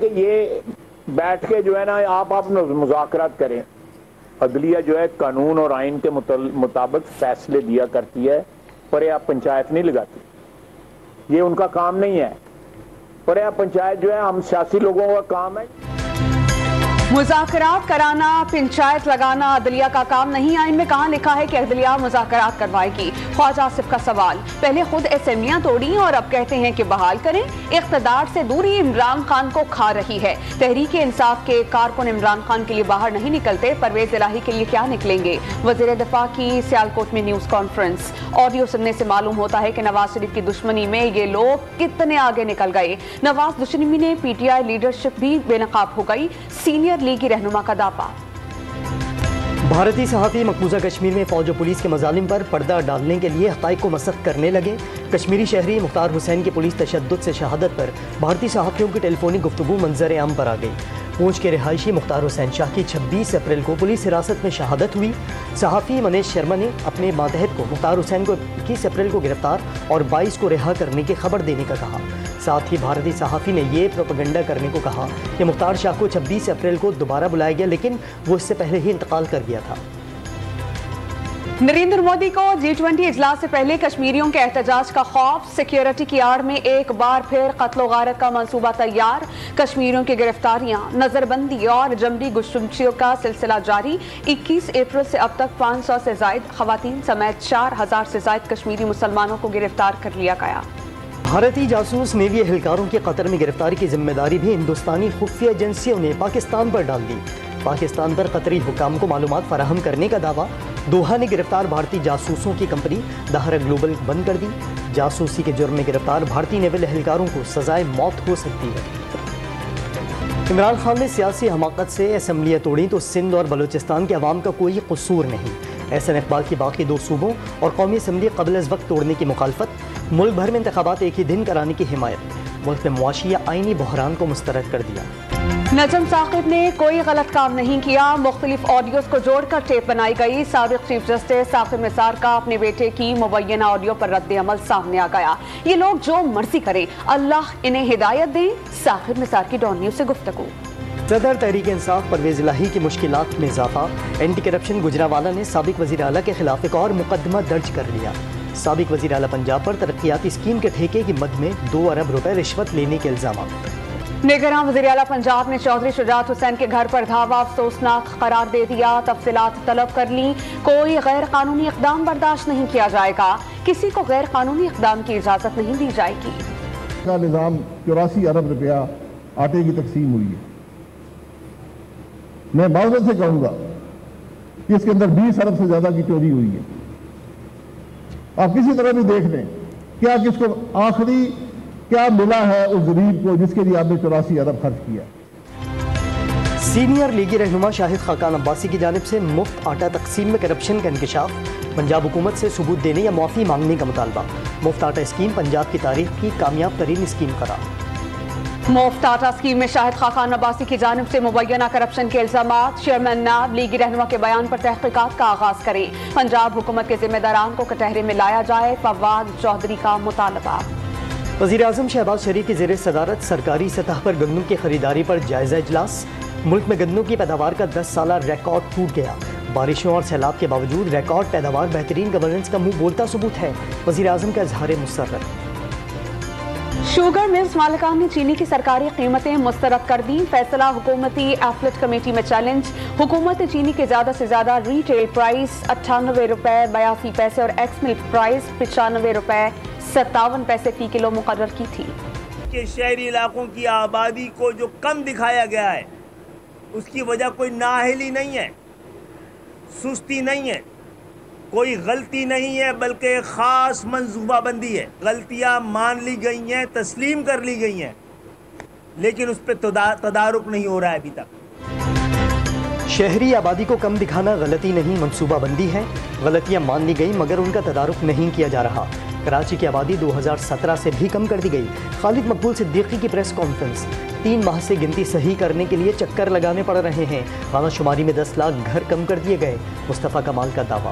کہ یہ بیٹھ کے جو ہے نا آپ مذاکرات کریں. عدلیہ جو ہے قانون اور آئین کے مطابق فیصلے دیا کرتی ہے، پر آپ پنچایت نہیں لگاتی. یہ ان کا کام نہیں ہے. پر آپ پنچایت جو ہے ہم سیاسی لوگوں کا کام ہے. مذاکرات کرانا، پنچایت لگانا عدلیہ کا کام نہیں. آئین میں کہاں لکھا ہے کہ عدلیہ مذاکرات کروائے گی؟ خواجہ آصف کا سوال. پہلے خود اسمبلیاں توڑی اور اب کہتے ہیں کہ بحال کریں. اقتدار سے دوری عمران خان کو کھا رہی ہے. تحریک انصاف کے کارکن عمران خان کے لیے باہر نہیں نکلتے، پرویز الہی کے لیے کیا نکلیں گے؟ وزیر دفاع کی سیالکوٹ میں نیوز کانفرنس. آڈیو سننے سے معلوم ہوتا ہے کہ نواز شریف کی دشمنی میں یہ لوگ کتنے آگے نکل گئے. نواز دشمنی نے پی ٹی آئی لیڈرشپ بھی بے نقاب ہو گئی. سینئر لیگی رہنما کا دعویٰ. بھارتی صحافی مقبوضہ کشمیر میں فوج و پولیس کے مظالم پر پردہ ڈالنے کے لیے حقائق کو مسخ کرنے لگے. کشمیری شہری مختار حسین کی پولیس تشدد سے شہادت پر بھارتی صحافیوں کی ٹیلی فونک گفتگو منظر عام پر آ گئی. پونچھ کے رہائشی مختار حسین شاہ کی 26 اپریل کو پولیس حراست میں شہادت ہوئی. صحافی منیش شرما نے اپنے ماتحت کو مختار حسین کو 21 اپریل کو گرفتار اور 22 کو رہا کرنے کی خبر دینے کا کہا. ساتھ ہی بھارتی صحافی نے یہ پروپیگنڈا کرنے کو کہا کہ مختار شاہ کو 26 اپریل کو دوبارہ بلایا گیا، لیکن وہ اس سے پہلے ہی انتقال کر گیا تھا. نریندر مودی کو G20 اجلاس سے پہلے کشمیریوں کے احتجاج کا خوف. سیکیورٹی کی آڑ میں ایک بار پھر قتل و غارت کا منصوبہ تیار. کشمیریوں کی گرفتاریاں، نظر بندی اور جبری گشتمشیوں کا سلسلہ جاری. 21 اپریل سے اب تک 500 سے زائد خواتین سمیت 4000 سے زائد کشمیری مسلمانوں کو گرفتار کر لیا گیا. بھارتی جاسوس نیوی اہلکاروں کی قطر میں گرفتاری کی ذمہ داری بھی ہندوستانی خفیہ ایجنسیوں نے پاکستان پر ڈال دی. پاکستان پر قطری حکام کو معلومات فراہم کرنے کا دعویٰ. دوحہ نے گرفتار بھارتی جاسوسوں کی کمپنی دہرہ گلوبل بند کر دی. جاسوسی کے جرم میں گرفتار بھارتی نیول اہلکاروں کو سزائے موت ہو سکتی ہے. عمران خان نے سیاسی حماقت سے اسمبلیاں توڑیں تو سندھ اور بلوچستان کے عوام کا کوئی قصور نہیں. احسن اقبال کی باقی 2 صوبوں اور قومی اسمبلی قبل از وقت توڑنے کی مخالفت. ملک بھر میں انتخابات ایک ہی دن کرانے کی حمایت. ملک میں معاشی یا آئینی بحران کو مسترد کر دیا. نجم ثاقب نے کوئی غلط کام نہیں کیا. مختلف آڈیوز کو جوڑ کر ٹیپ بنائی گئی. سابق چیف جسٹس ثاقب نثار کا اپنے بیٹے کی مبینہ آڈیو پر رد عمل سامنے آ گیا. یہ لوگ جو مرضی کریں، اللہ انہیں ہدایت دیں. ثاقب نثار کی ڈان نیوز سے گفتگو. صدر تحریک انصاف پرویز الہی کی مشکلات میں اضافہ. اینٹی کرپشن گجرانوالہ نے سابق وزیر اعلیٰ کے خلاف ایک اور مقدمہ درج کر لیا. سابق وزیر اعلیٰ پنجاب پر ترقیاتی اسکیم کے ٹھیکے کی مد میں 2 ارب روپے رشوت لینے کے الزامات. نگراں وزیر اعلیٰ پنجاب نے چودھری شجاعت حسین کے گھر پر دھاوا افسوسناک قرار دے دیا. تفصیلات طلب کر لی. کوئی غیر قانونی اقدام برداشت نہیں کیا جائے گا. کسی کو غیر قانونی اقدام کی اجازت نہیں دی جائے گی. کا نظام 84 ارب روپیہ آٹے کی تقسیم ہوئی ہے. میں معذرت سے کہوں گا کہ اس کے اندر 20 ارب سے زیادہ کی چوری ہوئی ہے. آپ کسی طرح بھی دیکھ لیں کیا کس کو آخری کیا ملا ہے اس غریب کو جس کے لیے آپ نے 84 ارب خرچ کیا. سینئر لیگی رہنما شاہد خاقان عباسی کی جانب سے مفت آٹا تقسیم میں کرپشن کا انکشاف. پنجاب حکومت سے ثبوت دینے یا معافی مانگنے کا مطالبہ. مفت آٹا اسکیم پنجاب کی تاریخ کی کامیاب ترین اسکیم قرار. مفت آٹا اسکیم میں شاہد خاقان عباسی کی جانب سے مبینہ کرپشن کے الزامات. چیئرمین نیب لیگی رہنما کے بیان پر تحقیقات کا آغاز کرے. پنجاب حکومت کے ذمہ داران کو کٹہرے میں لایا جائے. فواد چودھری کا مطالبہ. وزیر اعظم شہباز شریف کی زیر صدارت سرکاری سطح پر گندم کی خریداری پر جائزہ اجلاس. ملک میں گندم کی پیداوار کا 10 سالہ ریکارڈ ٹوٹ گیا. بارشوں اور سیلاب کے باوجود ریکارڈ پیداوار بہترین گورننس کا منہ بولتا ثبوت ہے. وزیر اعظم کا اظہار مسرت. شوگر ملز مالکان نے چینی کی سرکاری قیمتیں مسترد کر دیں. فیصلہ حکومتی ایپلیٹ کمیٹی میں چیلنج. حکومت نے چینی کے زیادہ سے زیادہ ریٹیل پرائز 98 روپے 82 پیسے اور ایکس ملک پرائز 95 روپے 57 پیسے فی کلو مقرر کی تھی. کہ شہری علاقوں کی آبادی کو جو کم دکھایا گیا ہے اس کی وجہ کوئی نااہلی نہیں ہے، سستی نہیں ہے، کوئی غلطی نہیں ہے، بلکہ ایک خاص منصوبہ بندی ہے. غلطیاں مان لی گئی ہیں، تسلیم کر لی گئی ہیں، لیکن اس پہ تدارک نہیں ہو رہا ہے ابھی تک. شہری آبادی کو کم دکھانا غلطی نہیں، منصوبہ بندی ہے. غلطیاں مان لی گئی مگر ان کا تدارک نہیں کیا جا رہا. کراچی کی آبادی 2017 سے بھی کم کر دی گئی. خالد مقبول صدیقی کی پریس کانفرنس. 3 ماہ سے گنتی صحیح کرنے کے لیے چکر لگانے پڑ رہے ہیں. اعادہ شماری میں 10 لاکھ گھر کم کر دیے گئے. مصطفیٰ کمال کا دعویٰ.